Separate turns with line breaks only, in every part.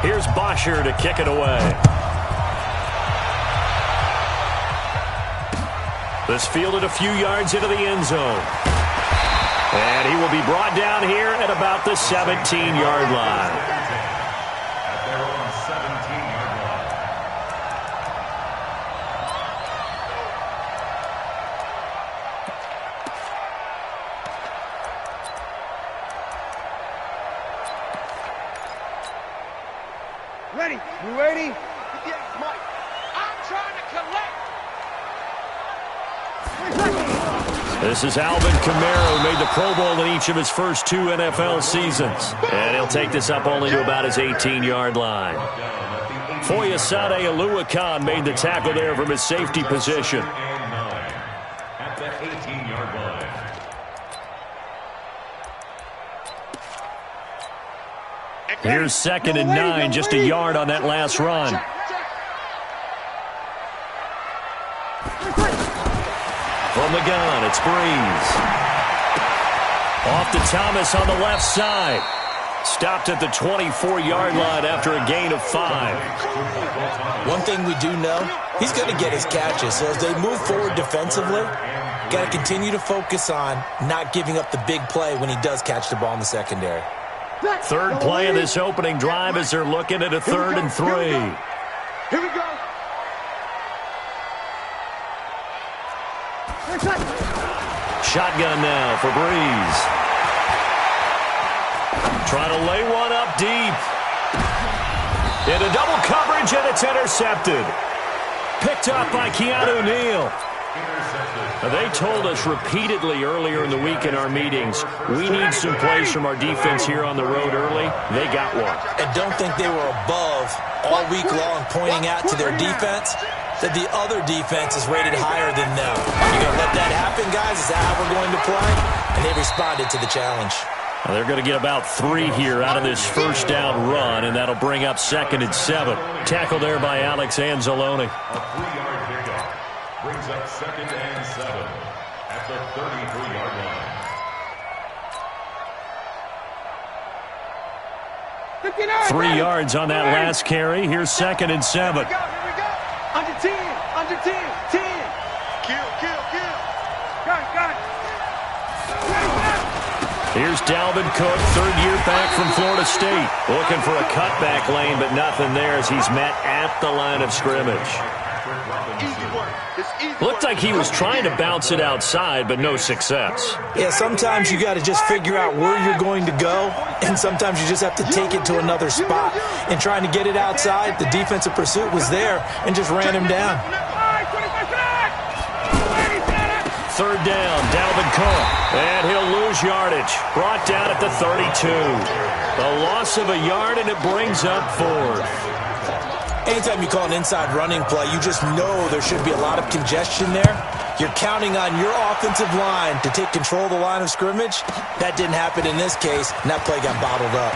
Here's Bosher to kick it away. This fielded a few yards into the end zone. And he will be brought down here at about the 17-yard line.
Ready? You ready?
Yes, Mike. I'm trying to collect.
This is Alvin Kamara, who made the Pro Bowl in each of his first 2 NFL seasons. And he'll take this up only to about his 18-yard line. Foyesade Oluwakan made the tackle there from his safety position.
At the 18-yard line.
Here's 2nd and 9, just a yard on that last run. From the gun, it's Breeze. Off to Thomas on the left side. Stopped at the 24-yard line after a gain of 5.
One thing we do know, he's going to get his catches. So as they move forward defensively, got to continue to focus on not giving up the big play when he does catch the ball in the secondary.
Third play of this opening drive as they're looking at a 3rd and 3.
Here we go.
Shotgun now for Breeze. Trying to lay one up deep. Into double coverage, and it's intercepted. Picked up by Keanu Neal. They told us repeatedly earlier in the week in our meetings, we need some plays from our defense here on the road early. They got one.
And don't think they were above all week long pointing out to their defense that the other defense is rated higher than them. You're going to let that happen, guys? Is that how we're going to play? And they responded to the challenge.
Well, they're going to get about 3 here out of this first down run, and that'll bring up 2nd and 7. Tackle there by Alex Anzalone.
A 3-yard pickup brings up 2nd and 7 at the 33-yard line.
3 yards on that last carry. Here's 2nd and 7.
Here we go. Under 10. Under 10. 10.
Kill.
Got it.
Here's Dalvin Cook, 3rd year back from Florida State. Looking for a cutback lane, but nothing there as he's met at the line of scrimmage.
Easy work. It's easy
Looked like he was trying to bounce it outside, but no success.
Yeah, sometimes you got to just figure out where you're going to go, and sometimes you just have to take it to another spot. And trying to get it outside, the defensive pursuit was there and just ran him down.
3rd down, Dalvin Cook, and he'll lose yardage. Brought down at the 32. A loss of a yard, and it brings up 4th.
Anytime you call an inside running play, you just know there should be a lot of congestion there. You're counting on your offensive line to take control of the line of scrimmage. That didn't happen in this case, and that play got bottled up.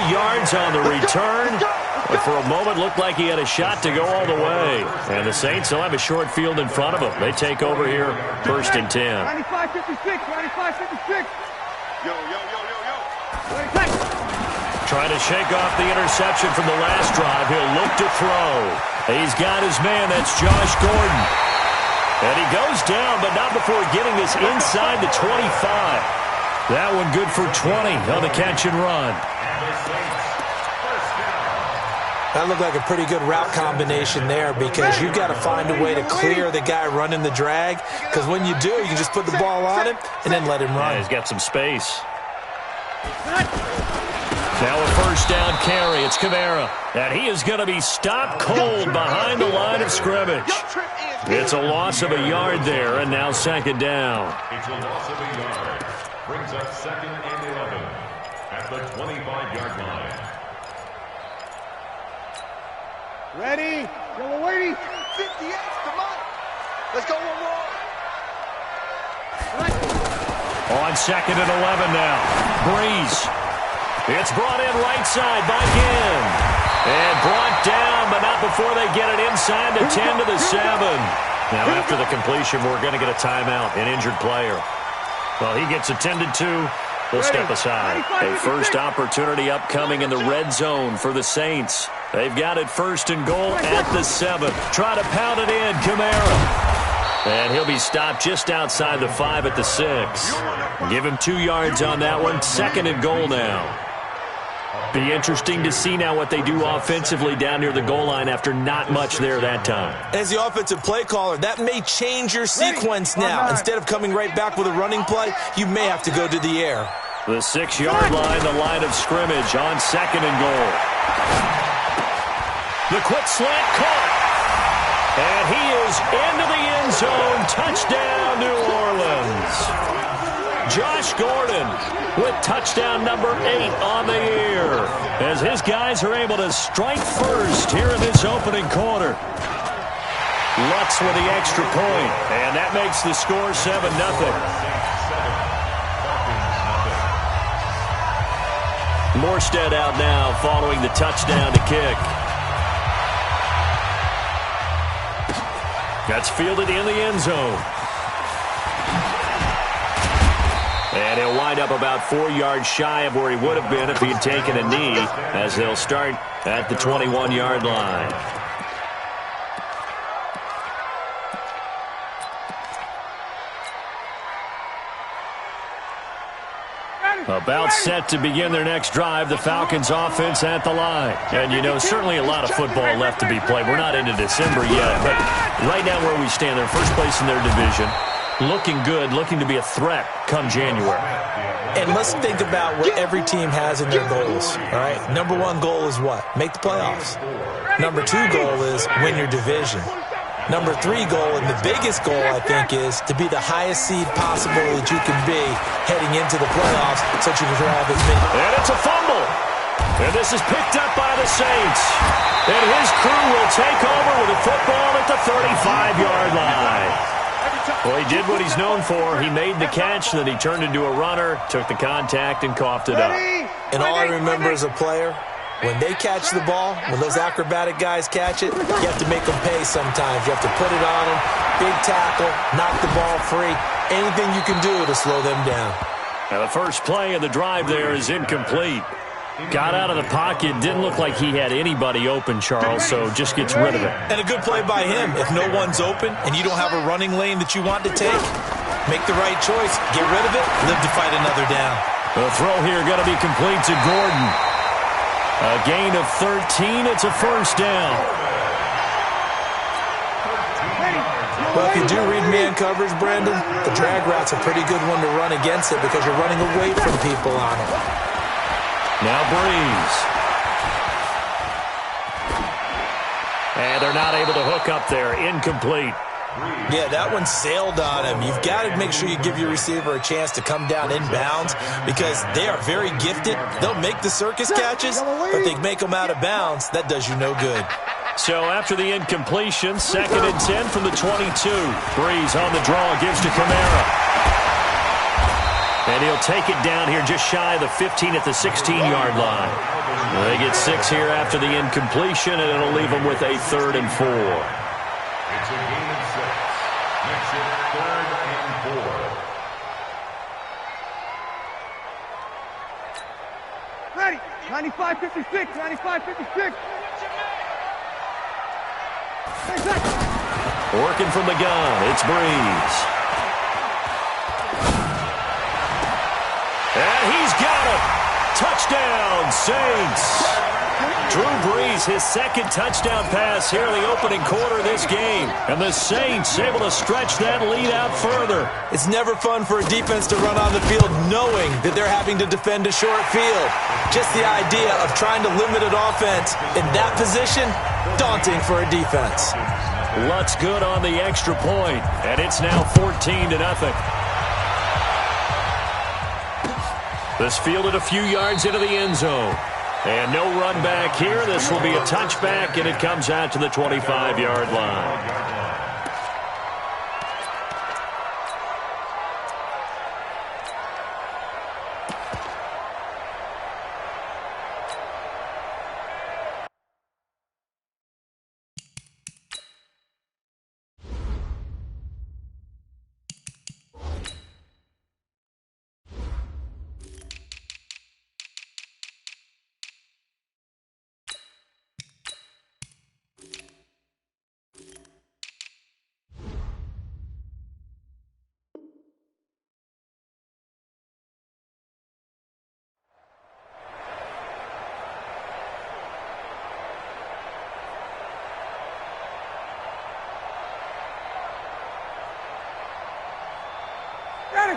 Yards on the return, but for a moment looked like he had a shot to go all the way. And the Saints will have a short field in front of them. They take over here, 1st and 10.
95-56. 95-56.
Yo.
Trying to shake off the interception from the last drive. He'll look to throw. He's got his man. That's Josh Gordon. And he goes down, but not before getting this inside the 25. That one good for 20 on the catch and run.
That looked like a pretty good route combination there because you've got to find a way to clear the guy running the drag, because when you do, you can just put the ball on him and then let him run.
Yeah, he's got some space. Now a 1st down carry. It's Kamara. And he is going to be stopped cold behind the line of scrimmage. It's a loss of a yard there, and now 2nd down.
It's a loss of a yard. Brings up 2nd and 11 at the 25-yard line.
Ready? Yellow lady.
58. Come on. Let's go one more.
On 2nd and 11 now. Breeze. It's brought in right side by Ginn. And brought down, but not before they get it inside the 10 to the 7. Now, after the completion, we're going to get a timeout, an injured player. Well, he gets attended to. We'll step aside. A first opportunity upcoming in the red zone for the Saints. They've got it first and goal at the 7. Try to pound it in, Kamara. And he'll be stopped just outside the 5 at the 6. Give him 2 yards on that one. Second and goal now. Be interesting to see now what they do offensively down near the goal line after not much there that time.
As the offensive play caller, that may change your sequence now. Instead of coming right back with a running play, you may have to go to the air.
The 6-yard line, the line of scrimmage on second and goal. The quick slant caught. And he is into the end zone. Touchdown, New Orleans. Josh Gordon with touchdown number 8 on the year as his guys are able to strike first here in this opening quarter. Lutz with the extra point, and that makes the score 7-0. Morstead out now following the touchdown to kick. That's fielded in the end zone. And he'll wind up about 4 yards shy of where he would have been if he had taken a knee, as they'll start at the 21-yard line. About set to begin their next drive, the Falcons offense at the line. And, you know, certainly a lot of football left to be played. We're not into December yet, but right now where we stand, they're first place in their division. Looking good, looking to be a threat come January.
And let's think about what every team has in their goals, all right? Number 1 goal is what? Make the playoffs. Number 2 goal is win your division. Number 3 goal, and the biggest goal, I think, is to be the highest seed possible that you can be heading into the playoffs so that you can have as many.
And it's a fumble. And this is picked up by the Saints. And his crew will take over with the football at the 35-yard line. Well, he did what he's known for. He made the catch, then he turned into a runner, took the contact, and coughed it up.
And all I remember as a player, when they catch the ball, when those acrobatic guys catch it, you have to make them pay sometimes. You have to put it on them, big tackle, knock the ball free, anything you can do to slow them down.
Now the first play of the drive there is incomplete. Got out of the pocket, didn't look like he had anybody open, Charles, so just gets rid of it.
And a good play by him. If no one's open and you don't have a running lane that you want to take, make the right choice, get rid of it, live to fight another down.
The throw here going to be complete to Gordon. A gain of 13, it's a first down.
Well, if you do read man coverage, Brandon, the drag route's a pretty good one to run against it because you're running away from people on it.
Now Breeze. And they're not able to hook up there. Incomplete.
Yeah, that one sailed on him. You've got to make sure you give your receiver a chance to come down inbounds because they are very gifted. They'll make the circus catches, but they make them out of bounds. That does you no good.
So after the incompletion, 2nd and 10 from the 22. Breeze on the draw, gives to Kamara. And he'll take it down here just shy of the 15 at the 16-yard line. They get 6 here after the incompletion, and it'll leave them with a 3rd and 4.
It's a gain of 6. Makes it 3rd and 4.
Ready. 95-56. 95-56.
Working from the gun, it's Breeze. And he's got it. Touchdown, Saints. Drew Brees, his 2nd touchdown pass here in the opening quarter of this game. And the Saints able to stretch that lead out further.
It's never fun for a defense to run on the field knowing that they're having to defend a short field. Just the idea of trying to limit an offense in that position, daunting for a defense.
Lutz good on the extra point, and it's now 14-0. This fielded a few yards into the end zone. And no run back here. This will be a touchback, and it comes out to the 25-yard line.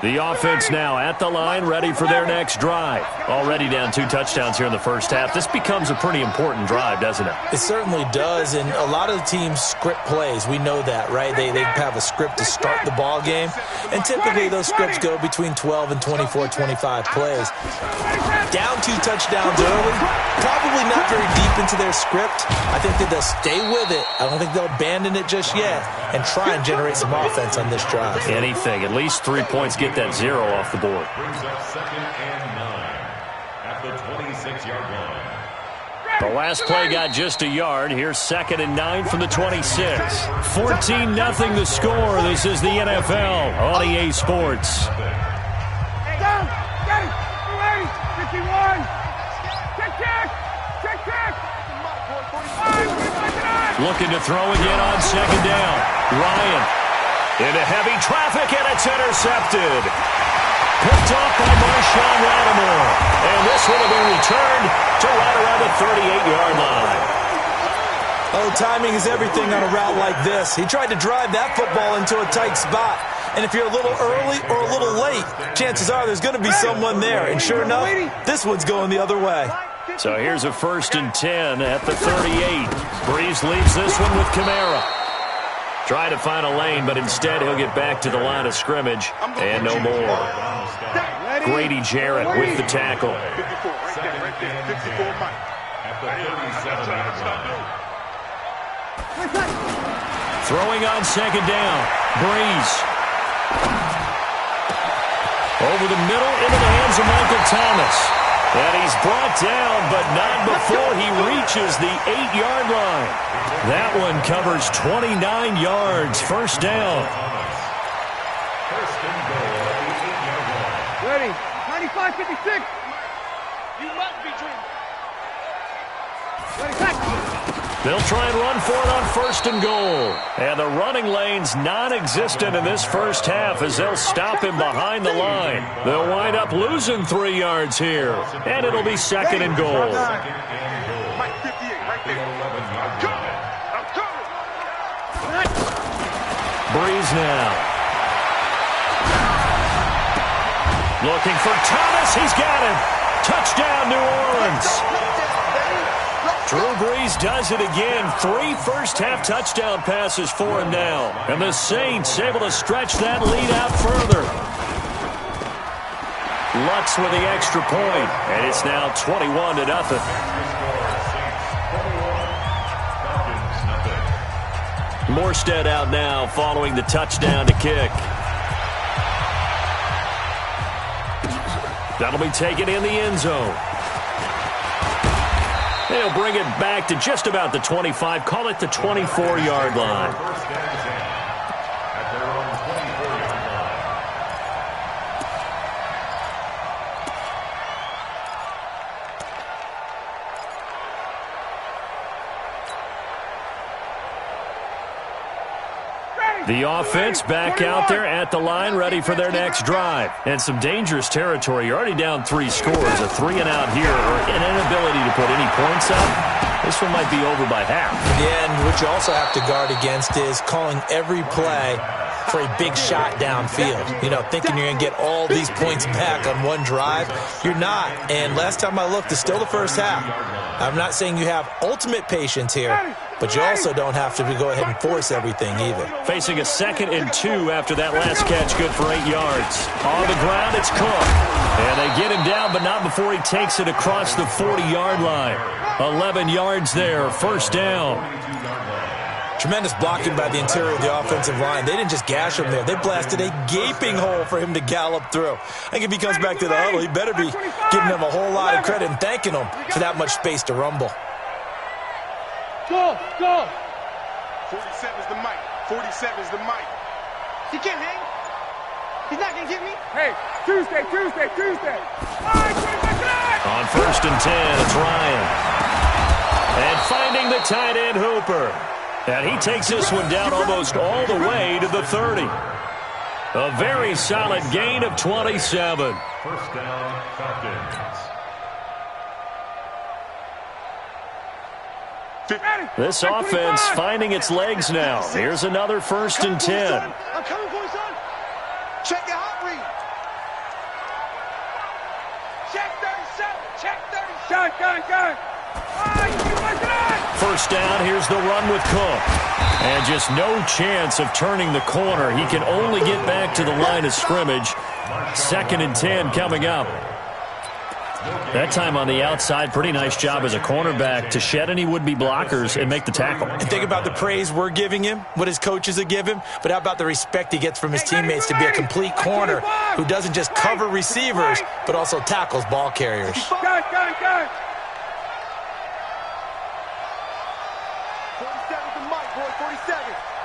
The offense now at the line, ready for their next drive. Already down 2 touchdowns here in the first half. This becomes a pretty important drive, doesn't it?
It certainly does, and a lot of the teams script plays. We know that, right? They have a script to start the ball game, and typically those scripts go between 12 and 24, 25 plays. Down 2 touchdowns early, probably not very deep into their script. I think that they'll stay with it. I don't think they'll abandon it just yet and try and generate some offense on this drive.
Anything, at least 3 points, get that 0 off the board.
Brings up 2nd and 9 at the 26-yard line.
The last play got just a yard. Here's 2nd and 9 from the 26. 14-0 the score. This is the NFL on EA Sports.
Down. Get it. 280. 51. Check.
Looking to throw again on 2nd down. Ryan into heavy traffic, and it's intercepted. Picked off by Marshawn Lattimore. And this one will be returned to right around the 38-yard line.
Oh, timing is everything on a route like this. He tried to drive that football into a tight spot. And if you're a little early or a little late, chances are there's going to be someone there. And sure enough, this one's going the other way.
So here's a 1st and 10 at the 38. Breeze leaves this one with Kamara. Try to find a lane, but instead he'll get back to the line of scrimmage and no more. Grady Jarrett with the tackle. Throwing on 2nd down. Breeze. Over the middle into the hands of Michael Thomas. And he's brought down, but not before he reaches the 8-yard line. That one covers 29 yards. 1st down.
Ready. 95-56. You must be dreaming. Ready, back.
They'll try and run for it on 1st and goal. And the running lane's non-existent in this first half as they'll stop him behind the line. They'll wind up losing 3 yards here. And it'll be 2nd and goal. Breeze now. Looking for Thomas. He's got him. Touchdown, New Orleans. Drew Brees does it again. 3 first-half touchdown passes for him now. And the Saints able to stretch that lead out further. Lutz with the extra point, and it's now 21-0. Morstead out now following the touchdown to kick. That'll be taken in the end zone. They'll bring it back to just about the 25. Call it the 24-yard line. The offense back out there at the line, ready for their next drive. And some dangerous territory. You're already down 3 scores. A 3-and-out here, or an inability to put any points up. This one might be over by half.
Yeah, and what you also have to guard against is calling every play for a big shot downfield. You know, thinking you're going to get all these points back on one drive. You're not. And last time I looked, it's still the first half. I'm not saying you have ultimate patience here, but you also don't have to go ahead and force everything either.
Facing a 2nd and 2 after that last catch, good for 8 yards. On the ground, it's Cook. And they get him down, but not before he takes it across the 40-yard line. 11 yards there, 1st down.
Tremendous blocking by the interior of the offensive line. They didn't just gash him there. They blasted a gaping hole for him to gallop through. I think if he comes back to the huddle, he better be giving them a whole lot of credit and thanking them for that much space to rumble.
Go.
47 is the mic. 47 is the mic.
He can't hang. He's not going to get me. Hey, Tuesday. All right, 25
On 1st and 10, it's Ryan. And finding the tight end, Hooper. And he takes this one down almost all the way to the 30. A very solid gain of 27.
1st down, Falcons.
This offense finding its legs now. Here's another 1st and 10.
I'm coming for you, son. Check your hot read.
First down, here's the run with Cook. And just no chance of turning the corner. He can only get back to the line of scrimmage. 2nd and 10 coming up. That time on the outside, pretty nice job as a cornerback to shed any would-be blockers and make the tackle.
And think about the praise we're giving him, what his coaches are giving him, but how about the respect he gets from his teammates to be a complete corner who doesn't just cover receivers, but also tackles ball carriers.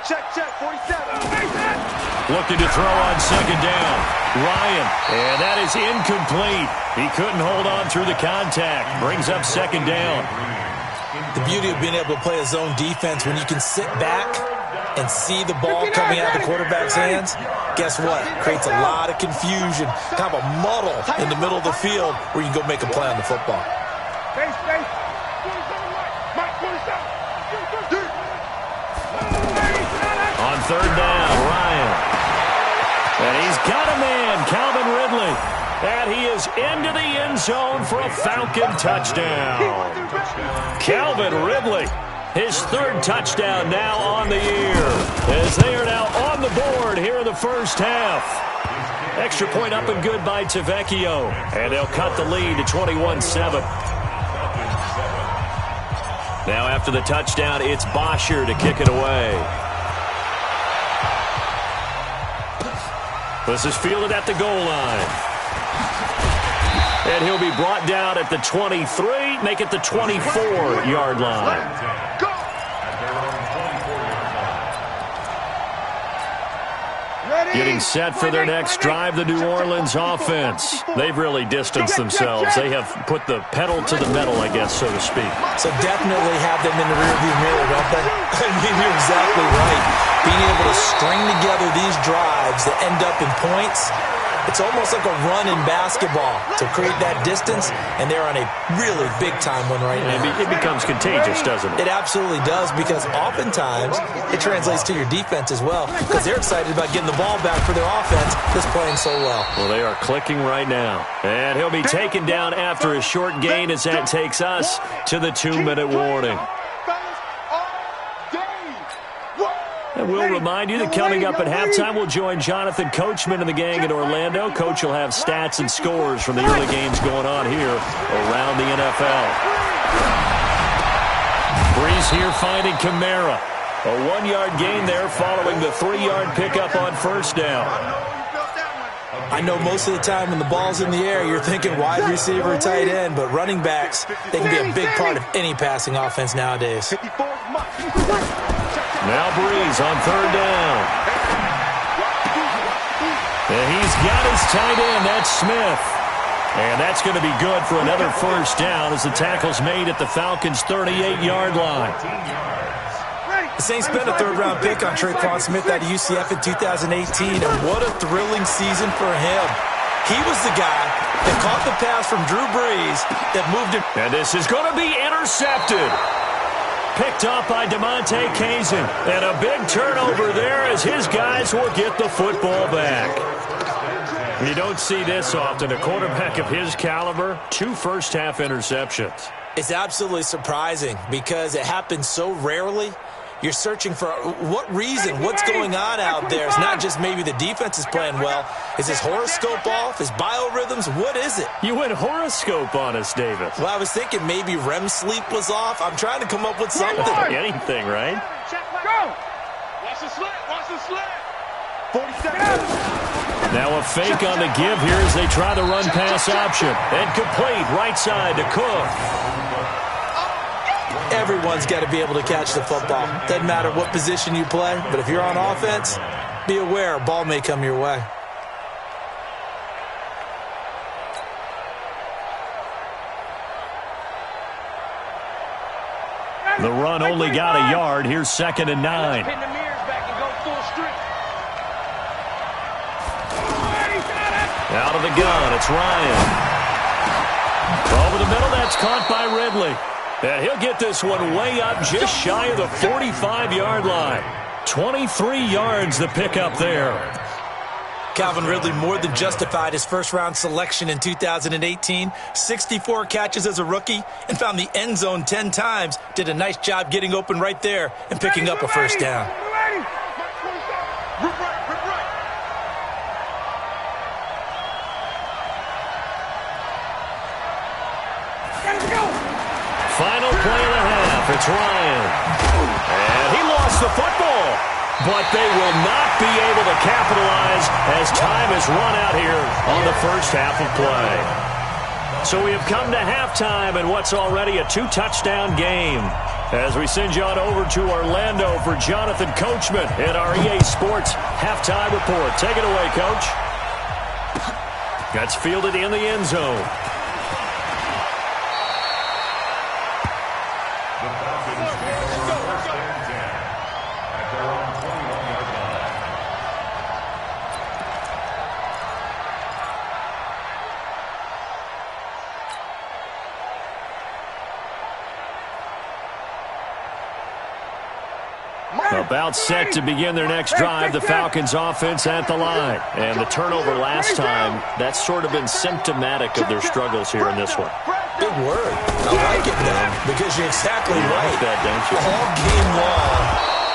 Check, 47.
Looking to throw on 2nd down. Ryan, and that is incomplete. He couldn't hold on through the contact. Brings up 2nd down.
The beauty of being able to play a zone defense when you can sit back and see the ball coming out of the quarterback's hands, guess what? Creates a lot of confusion, kind of a muddle in the middle of the field where you can go make a play on the football.
On 3rd down, Ryan. And he's got a man, Calvin Ridley. And he is into the end zone for a Falcon touchdown. Calvin Ridley, his 3rd touchdown now on the year, as they are now on the board here in the first half. Extra point up and good by Tavecchio. And they'll cut the lead to 21-7. Now after the touchdown, it's Bosher to kick it away. This is fielded at the goal line. And he'll be brought down at the 23, make it the 24-yard line. Getting set for their next drive, the New Orleans offense. They've really distanced themselves. They have put the pedal to the metal, I guess, so to speak.
So definitely have them in the rearview mirror, don't they? I mean, you're exactly right. Being able to string together these drives that end up in points, it's almost like a run in basketball to create that distance, and they're on a really big-time one right now.
It becomes contagious, doesn't it?
It absolutely does, because oftentimes it translates to your defense as well, because they're excited about getting the ball back for their offense that's playing so well.
Well, they are clicking right now. And he'll be taken down after a short gain as that takes us to the 2-minute warning. And we'll remind you that coming up at halftime, we'll join Jonathan Coachman and the gang in Orlando. Coach will have stats and scores from the early games going on here around the NFL. Breeze here finding Kamara. A 1-yard gain there following the 3-yard pickup on 1st down.
I know most of the time when the ball's in the air, you're thinking wide receiver, tight end, but running backs, they can be a big part of any passing offense nowadays.
Now Breeze on 3rd down. And he's got his tight end, that's Smith. And that's going to be good for another 1st down as the tackle's made at the Falcons' 38-yard line.
The Saints spent a 3rd-round pick on Traquan Smith out of UCF in 2018, and what a thrilling season for him. He was the guy that caught the pass from Drew Brees that moved him.
And this is going to be intercepted. Picked up by DeMonte Kazin. And a big turnover there as his guys will get the football back. You don't see this often. A quarterback of his caliber, 2 first-half interceptions.
It's absolutely surprising because it happens so rarely. You're searching for what reason, what's going on out there. It's not just maybe the defense is playing well. Is his horoscope off? His biorhythms? What is it?
You went horoscope on us, David.
Well, I was thinking maybe REM sleep was off. I'm trying to come up with something.
Anything, right?
Go! Watch the slant, watch the slant.
47.
Now a fake on the give here as they try the run-pass option. And complete right side to Cook.
Everyone's got to be able to catch the football. Doesn't matter what position you play, but if you're on offense, be aware a ball may come your way.
The run only got a yard. Here's 2nd and 9.
Pin the mirrors back and go full strength.
Out of the gun, it's Ryan. Over the middle, that's caught by Ridley. And he'll get this one way up just shy of the 45-yard line. 23 yards the pickup there.
Calvin Ridley more than justified his first-round selection in 2018. 64 catches as a rookie and found the end zone 10 times. Did a nice job getting open right there and picking up a first down.
Final play of the half. It's Ryan. And he lost the football. But they will not be able to capitalize as time has run out here on the first half of play. So we have come to halftime in what's already a 2-touchdown game. As we send you on over to Orlando for Jonathan Coachman in our EA Sports halftime report. Take it away, Coach. That's fielded in the end zone. About set to begin their next drive, the Falcons offense at the line. And the turnover last time, that's sort of been symptomatic of their struggles here in this one.
Big word. I like it, though, because you're exactly right.
Like that, don't you?
All game long,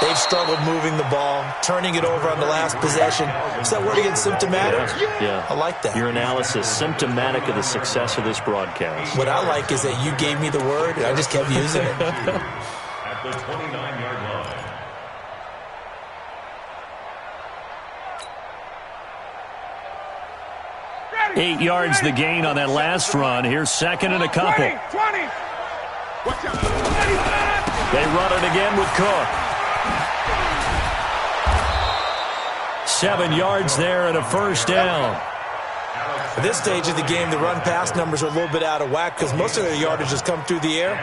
they've struggled moving the ball, turning it over on the last possession. Is that word again, symptomatic?
Yeah.
I like that.
Your analysis, symptomatic of the success of this broadcast.
What I like is that you gave me the word, and I just kept using it.
At the 29-yard line.
8 yards the gain on that last run. Here's second and a couple.
20.
They run it again with Cook. 7 yards there and a first down.
At this stage of the game, the run-pass numbers are a little bit out of whack because most of their yardage has come through the air.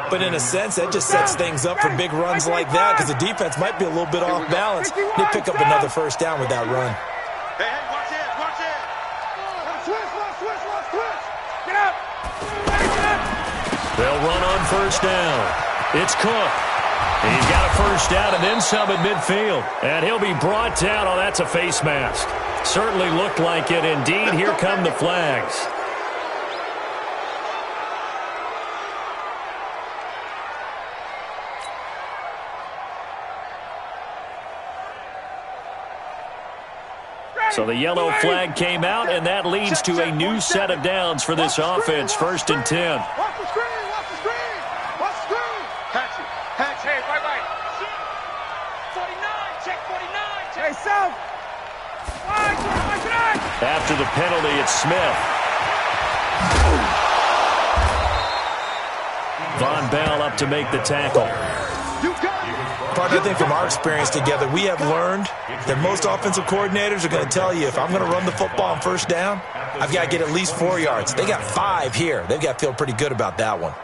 But in a sense, that just sets things up for big runs like that because the defense might be a little bit off balance. They pick up another first down with that run.
They'll run on first down. It's Cook. He's got a first down and then some at midfield. And he'll be brought down. Oh, that's a face mask. Certainly looked like it. Indeed, here come the flags. So the yellow flag came out, and that leads to a new set of downs for this offense. 1st and 10.
Watch the screen, watch the screen, watch the screen. Patch it, hey, right. 49, check 49, check. Hey, South.
After the penalty, it's Smith. Von Bell up to make the tackle.
Parker, I think from our experience together, we have learned that most offensive coordinators are going to tell you, if I'm going to run the football on first down, I've got to get at least 4 yards. They got 5 here. They've got to feel pretty good about that one.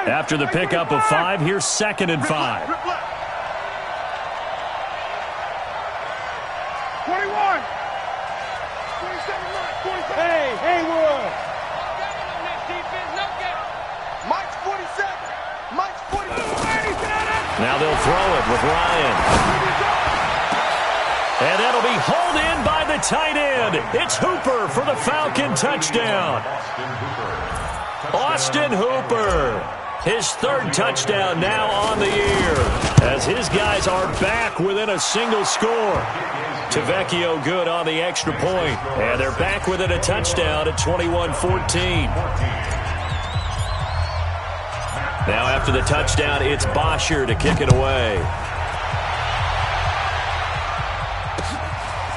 After the pickup of 5, here's 2nd and 5.
21. 27. Hey, Haywood. Mike's 47. Mike's 47.
Now they'll throw it with Ryan. And that'll be hauled in by the tight end. It's Hooper for the Falcon touchdown. Austin Hooper. His 3rd touchdown now on the year as his guys are back within a single score. Tavecchio good on the extra point, and they're back within a touchdown at 21-14. Now after the touchdown, it's Bosher to kick it away.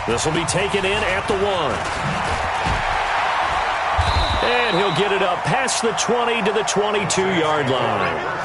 This will be taken in at the 1. And he'll get it up past the 20 to the 22-yard line.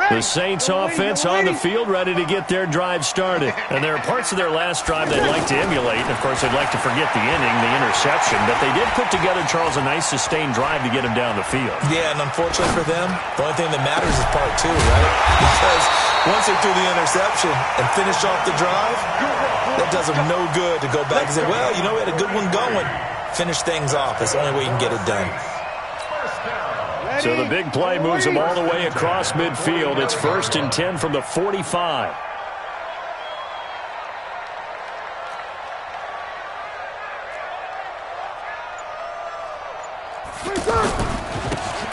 The Saints offense on the field ready to get their drive started. And there are parts of their last drive they'd like to emulate. And, of course, they'd like to forget the inning, the interception. But they did put together, Charles, a nice sustained drive to get him down the field.
Yeah, and unfortunately for them, the only thing that matters is part 2, right? Because Once they threw the interception and finished off the drive, that does them no good to go back and say, well, you know, we had a good one going. Finish things off. That's the only way you can get it done.
So the big play moves them all the way across midfield. It's 1st and 10 from the 45.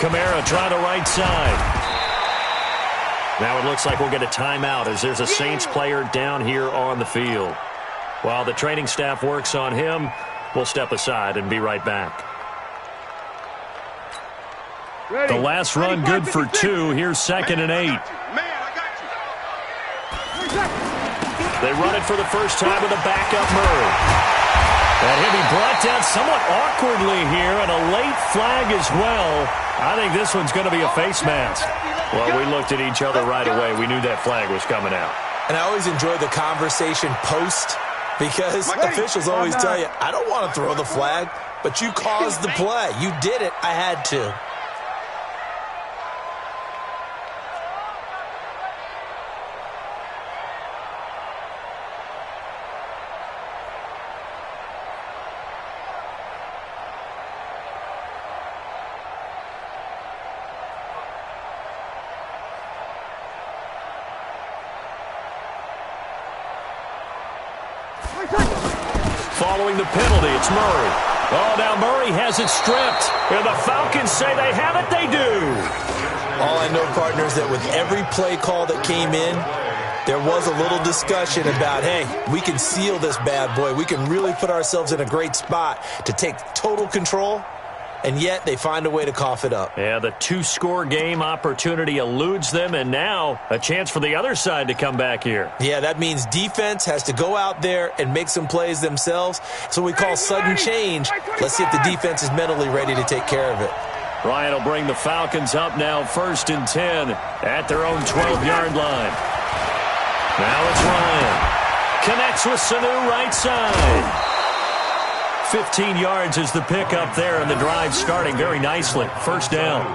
Kamara trying to right side. Now it looks like we'll get a timeout as there's a Saints player down here on the field. While the training staff works on him, we'll step aside and be right back. The last run good for 2. Here's 2nd and 8. They run it for the first time with a backup Murray. And he'll be brought down somewhat awkwardly here, and a late flag as well. I think this one's going to be a face mask. Well, we looked at each other right away. We knew that flag was coming out. And I always enjoy the conversation post, because officials always tell you, I don't want to throw the flag, but you caused the play. You did it. I had to. Following the penalty, it's Murray. Oh, now Murray has it stripped. And the Falcons say they have it, they do. All I know, partners, that with every play call that came in, there was a little discussion about, hey, we can seal this bad boy. We can really put ourselves in a great spot to take total control. And yet they find a way to cough it up. Yeah, the 2-score game opportunity eludes them, and now a chance for the other side to come back here. Yeah, that means defense has to go out there and make some plays themselves. So we call sudden change. Let's see if the defense is mentally ready to take care of it. Ryan will bring the Falcons up now 1st and 10 at their own 12-yard line. Now it's Ryan. Connects with Sanu right side. 15 yards is the pickup there, and the drive starting very nicely. 1st down.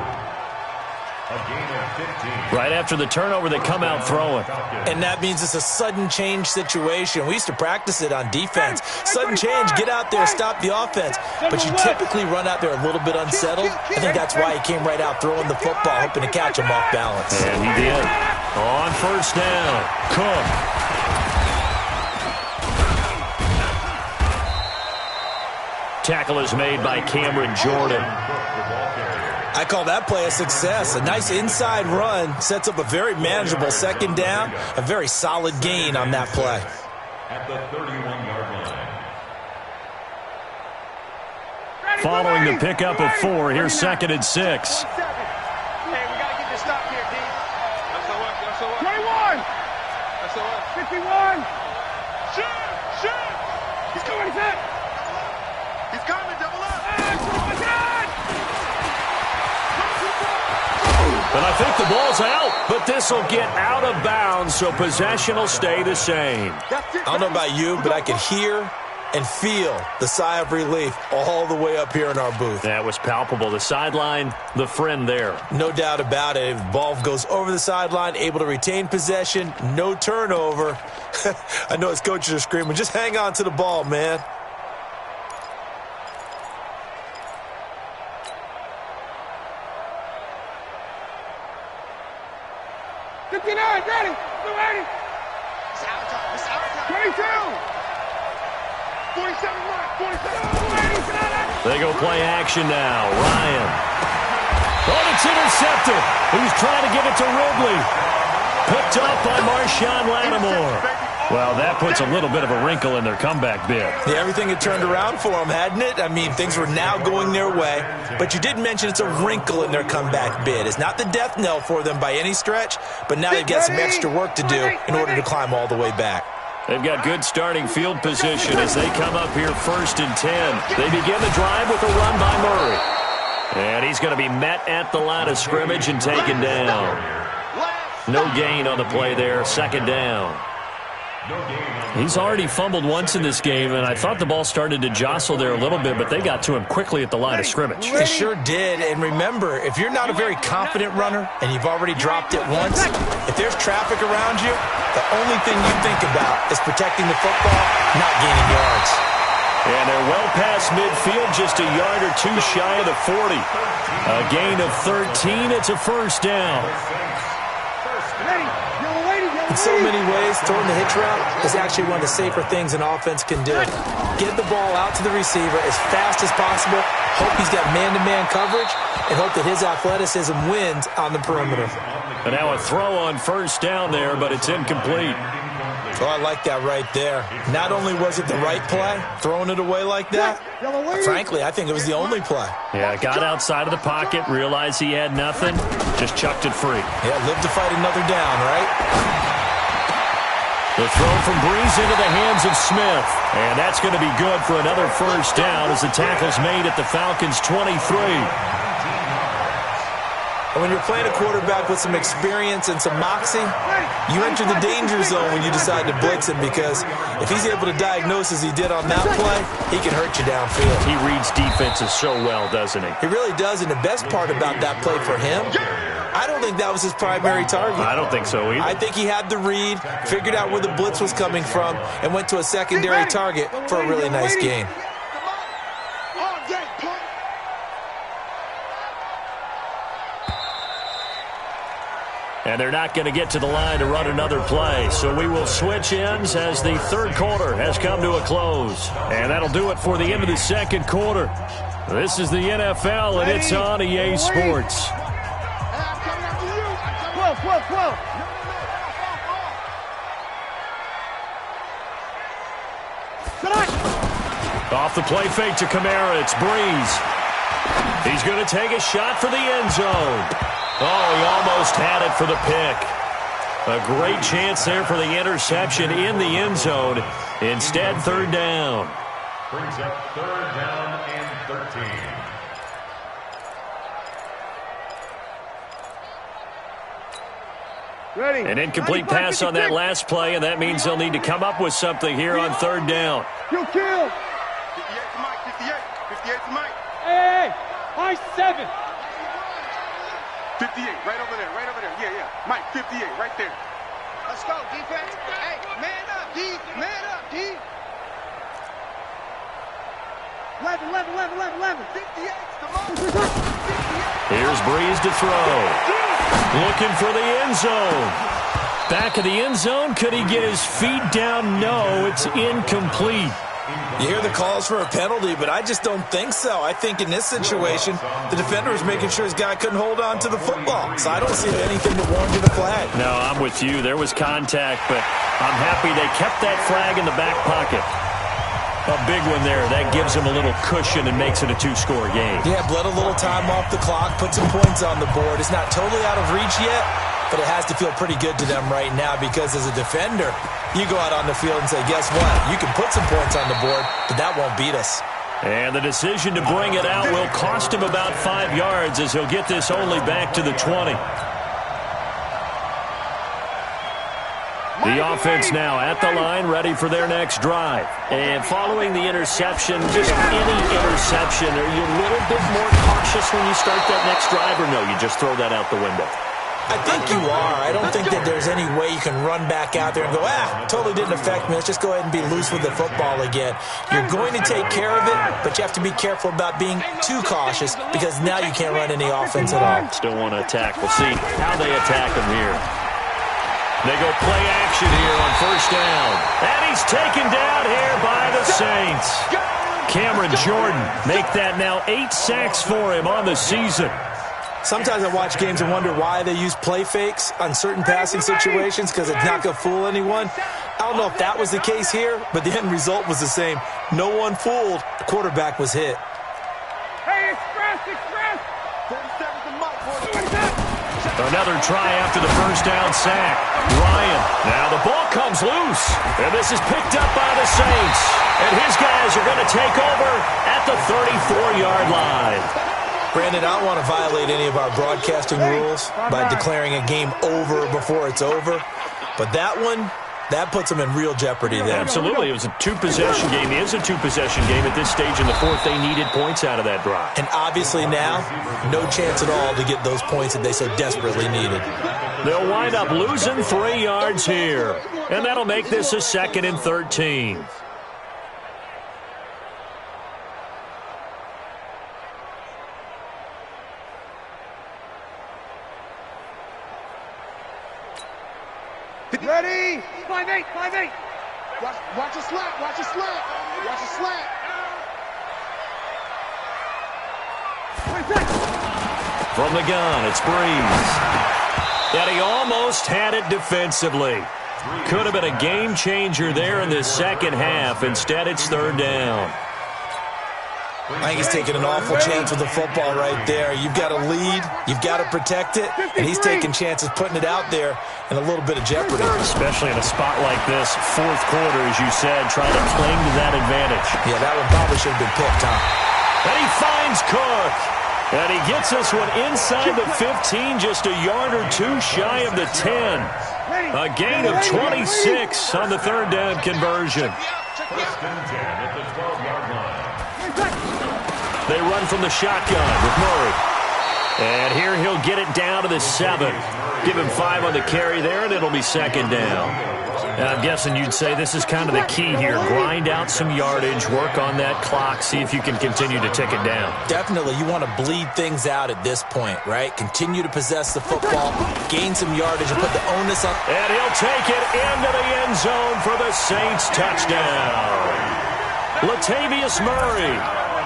Right after the turnover, they come out throwing. And that means it's a sudden change situation. We used to practice it on defense. Sudden change, get out there, stop the offense. But you typically run out there a little bit unsettled. I think that's why he came right out throwing the football, hoping to catch him off balance. And he did. On 1st down, Cook. Tackle is made by Cameron Jordan. I call that play a success. A nice inside run sets up a very manageable 2nd down. A very solid gain on that play.
At the 31-yard line.
Following the pickup of 4, here's 2nd and 6.
Hey, we got to get this stop here, D. That's so 21. That's so 51. Shoot. He's going back. He's coming, double up.
But I think the ball's out. But this will get out of bounds, so possession will stay the same.
I don't know about you, but I could hear and feel the sigh of relief all the way up here in our booth.
That was palpable. The sideline, the friend there.
No doubt about it. If the ball goes over the sideline, able to retain possession, no turnover. I know his coaches are screaming, just hang on to the ball, man.
59, ready. 280. It's our time. It's our time. 22. 47.
They go play action now. Ryan. Oh, it's intercepted. He's trying to give it to Ridley. Picked up by Marshawn Lattimore. Well, that puts a little bit of a wrinkle in their comeback bid.
Yeah, everything had turned around for them, hadn't it? I mean, things were now going their way. But you did mention it's a wrinkle in their comeback bid. It's not the death knell for them by any stretch, but now they've got some extra work to do in order to climb all the way back.
They've got good starting field position as they come up here 1st and 10. They begin the drive with a run by Murray. And he's going to be met at the line of scrimmage and taken down. No gain on the play there, 2nd down. He's already fumbled once in this game, and I thought the ball started to jostle there a little bit, but they got to him quickly at the line of scrimmage.
They sure did. And remember, if you're not a very confident runner and you've already dropped it once, if there's traffic around you, the only thing you think about is protecting the football, not gaining yards.
And they're well past midfield, just a yard or two shy of the 40. A gain of 13. It's a first down.
In so many ways, throwing the hitch route is actually one of the safer things an offense can do. Get the ball out to the receiver as fast as possible, hope he's got man-to-man coverage, and hope that his athleticism wins on the perimeter.
And now a throw on first down there, but it's incomplete.
Oh, I like that right there. Not only was it the right play, throwing it away like that, frankly, I think it was the only play.
Yeah, got outside of the pocket, realized he had nothing, just chucked it free.
Yeah, live to fight another down, right?
The throw from Breeze into the hands of Smith. And that's going to be good for another first down as the tackle's made at the Falcons' 23.
And when you're playing a quarterback with some experience and some moxie, you enter the danger zone when you decide to blitz him, because if he's able to diagnose as he did on that play, he can hurt you downfield.
He reads defenses so well, doesn't he?
He really does, and the best part about that play for him, I don't think that was his primary target.
I don't think so either.
I think he had the read, figured out where the blitz was coming from, and went to a secondary target for a really nice gain.
And they're not going to get to the line to run another play. So we will switch ends as the third quarter has come to a close. And that'll do it for the end of the second quarter. This is the NFL, and it's on EA Sports.
12.
Off the play fake to Kamara, it's Breeze. He's going to take a shot for the end zone. Oh, he almost had it for the pick. A great chance there for the interception in the end zone. Instead, third down.
Brings up third down and 13.
Ready.
An incomplete pass on that last play, and that means they'll need to come up with something here on third down.
Kill. 58 to Mike. 58 to Mike. Hey, high 7. 58, right over there. Yeah. Mike, 58, right there. Let's go, defense. Hey, man up, D. Man up, D. 11. 58 to Mike.
Here's Breeze to throw. Looking for the end zone. Back of the end zone. Could he get his feet down? No, it's incomplete.
You hear the calls for a penalty, but I just don't think so. I think in this situation, the defender was making sure his guy couldn't hold on to the football. So I don't see anything to warrant a flag.
No, I'm with you. There was contact, but I'm happy they kept that flag in the back pocket. A big one there. That gives him a little cushion and makes it a two-score game.
Yeah, bled a little time off the clock, put some points on the board. It's not totally out of reach yet, but it has to feel pretty good to them right now, because as a defender, you go out on the field and say, guess what? You can put some points on the board, but that won't beat us.
And the decision to bring it out will cost him about 5 yards, as he'll get this only back to the 20. The offense now at the line, ready for their next drive. And following the interception, just any interception, are you a little bit more cautious when you start that next drive, or no, you just throw that out the window?
I think you are. I don't think that there's any way you can run back out there and go, totally didn't affect me. Let's just go ahead and be loose with the football again. You're going to take care of it, but you have to be careful about being too cautious, because now you can't run any offense at all.
Still want to attack. We'll see how they attack him here. They go play action here on first down. And he's taken down here by the Saints. Cameron Jordan make that now 8 sacks for him on the season.
Sometimes I watch games and wonder why they use play fakes on certain passing situations, because it's not going to fool anyone. I don't know if that was the case here, but the end result was the same. No one fooled. The quarterback was hit.
Hey, express. 37 to Mike.
Another try after the first down sack. Ryan. Now the ball comes loose. And this is picked up by the Saints. And his guys are going to take over at the 34-yard line.
Brandon, I don't want to violate any of our broadcasting rules by declaring a game over before it's over. But that one, That puts them in real jeopardy there.
Absolutely. It was a two-possession game. It is a two-possession game at this stage in the fourth. They needed points out of that drive.
And obviously now, no chance at all to get those points that they so desperately needed.
They'll wind up losing 3 yards here. And that'll make this a 2nd and 13.
Ready? 5-8, 5-8. Watch a slant, watch a slant. Watch a slant.
From the gun, it's Breeze. And he almost had it defensively. Could have been a game changer there in the second half. Instead, it's 3rd down.
I think he's taking an awful chance with the football right there. You've got to lead, you've got to protect it, and he's taking chances putting it out there in a little bit of jeopardy.
Especially in a spot like this, fourth quarter, as you said, trying to cling to that advantage.
Yeah, that one probably should have been picked, Tom.
And he finds Cook. And he gets this one inside the 15, just a yard or two shy of the 10. A gain of 26 on the 3rd down conversion.
First and 10 at the 12-yard line.
They run from the shotgun with Murray. And here he'll get it down to the 7. Give him 5 on the carry there, and it'll be 2nd down. And I'm guessing you'd say this is kind of the key here. Grind out some yardage, work on that clock, see if you can continue to tick it down.
Definitely, you want to bleed things out at this point, right? Continue to possess the football, gain some yardage, and put the onus on.
And he'll take it into the end zone for the Saints touchdown. Latavius Murray,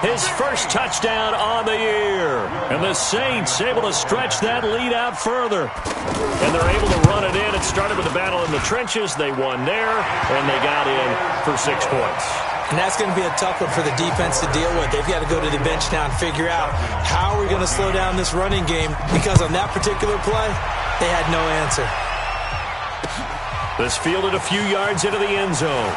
his first touchdown on the year. And the Saints able to stretch that lead out further. And they're able to run it in. It started with a battle in the trenches. They won there, and they got in for 6 points.
And that's going to be a tough one for the defense to deal with. They've got to go to the bench now and figure out how are we going to slow down this running game, because on that particular play, they had no answer.
This fielded a few yards into the end zone.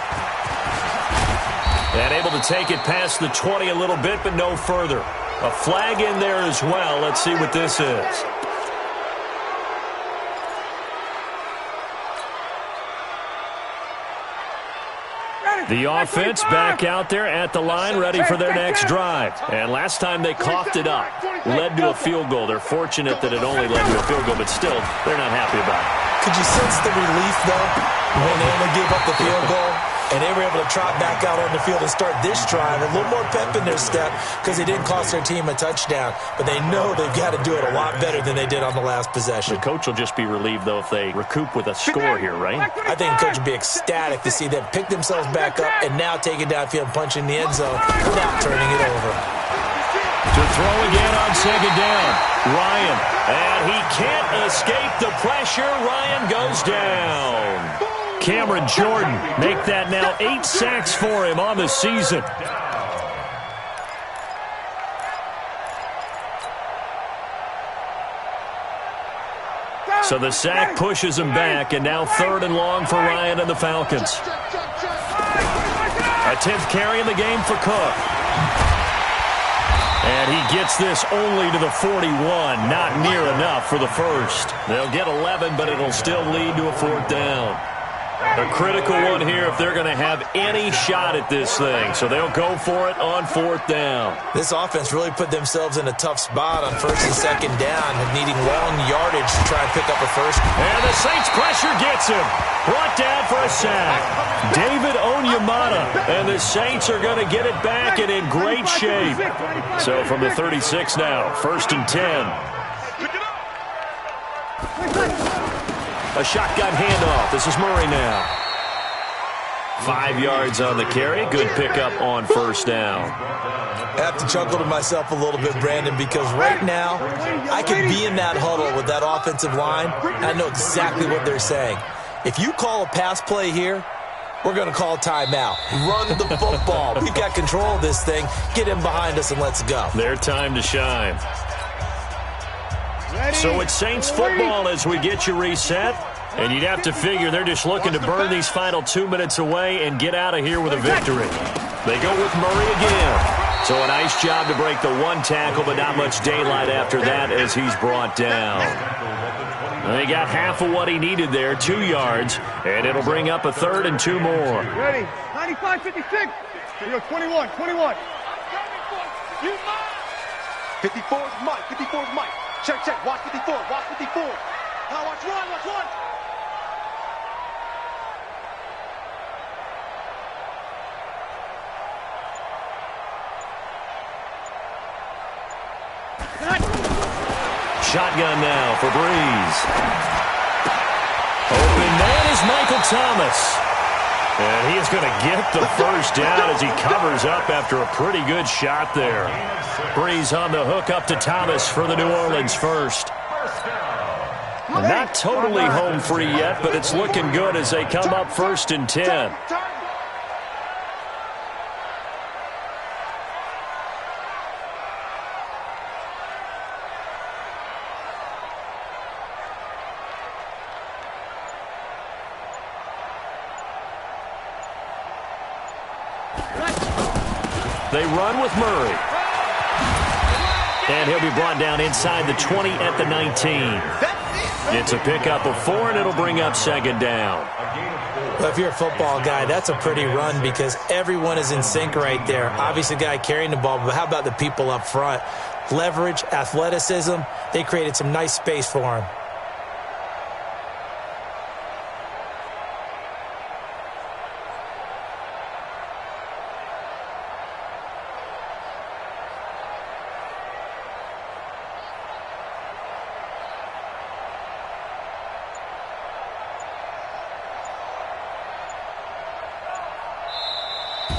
And able to take it past the 20 a little bit, but no further. A flag in there as well. Let's see what this is. The offense back out there at the line, ready for their next drive. And last time they coughed it up, led to a field goal. They're fortunate that it only led to a field goal, but still, they're not happy about it.
Could you sense the relief, though, when they only gave up the field goal? And they were able to trot back out on the field and start this drive. A little more pep in their step because they didn't cost their team a touchdown. But they know they've got to do it a lot better than they did on the last possession.
The coach will just be relieved, though, if they recoup with a score here, right?
I think the coach would be ecstatic to see them pick themselves back up and now take it downfield and punch in the end zone without turning it over.
To throw again on 2nd down. Ryan. And he can't escape the pressure. Ryan goes down. Cameron Jordan make that now 8 sacks for him on the season. So the sack pushes him back, and now 3rd and long for Ryan and the Falcons. A 10th carry in the game for Cook. And he gets this only to the 41, not near enough for the first. They'll get 11, but it'll still lead to a 4th down. A critical one here if they're going to have any shot at this thing. So they'll go for it on 4th down.
This offense really put themselves in a tough spot on 1st and 2nd down, needing long yardage to try and pick up a first.
And the Saints pressure gets him. Brought down for a sack. David Onyemata. And the Saints are going to get it back and in great shape. So from the 36 now, 1st and 10. A shotgun handoff. This is Murray now. 5 yards on the carry. Good pickup on 1st down.
I have to chuckle to myself a little bit, Brandon, because right now I could be in that huddle with that offensive line. I know exactly what they're saying. If you call a pass play here, we're going to call timeout. Run the football. We've got control of this thing. Get him behind us and let's go.
Their time to shine. So it's Saints football as we get you reset. And you'd have to figure they're just looking to burn these final 2 minutes away and get out of here with a victory. They go with Murray again. So a nice job to break the 1 tackle, but not much daylight after that as he's brought down. They got half of what he needed there, 2 yards, and it'll bring up a 3rd and 2 more.
Ready? 95, 56. 21, 21.
54 is Mike. 54 is Mike. Check, check. Watch 54. Watch 54. Now watch one. Watch one.
Shotgun now for Breeze. Open man is Michael Thomas. And he is going to get the first down as he covers up after a pretty good shot there. Breeze on the hook up to Thomas for the New Orleans first. Not totally home free yet, but it's looking good as they come up 1st and 10. They run with Murray. And he'll be brought down inside the 20 at the 19. It's a pickup of 4, and it'll bring up 2nd down.
Well, if you're a football guy, that's a pretty run because everyone is in sync right there. Obviously, the guy carrying the ball, but how about the people up front? Leverage, athleticism, they created some nice space for him.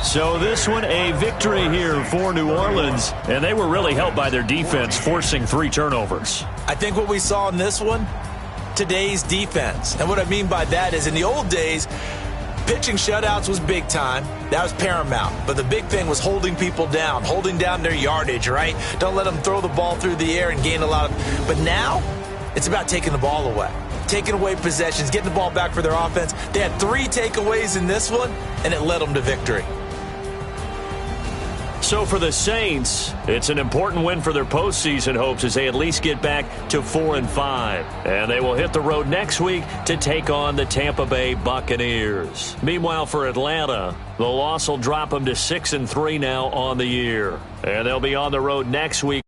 So this one, a victory here for New Orleans, and they were really helped by their defense, forcing 3 turnovers.
I think what we saw in this one, today's defense. And what I mean by that is in the old days, pitching shutouts was big time. That was paramount. But the big thing was holding people down, holding down their yardage, right? Don't let them throw the ball through the air and gain a lot of... But now, it's about taking the ball away. Taking away possessions, getting the ball back for their offense. They had 3 takeaways in this one, and it led them to victory.
So for the Saints, it's an important win for their postseason hopes as they at least get back to 4-5. And they will hit the road next week to take on the Tampa Bay Buccaneers. Meanwhile, for Atlanta, the loss will drop them to 6-3 now on the year. And they'll be on the road next week.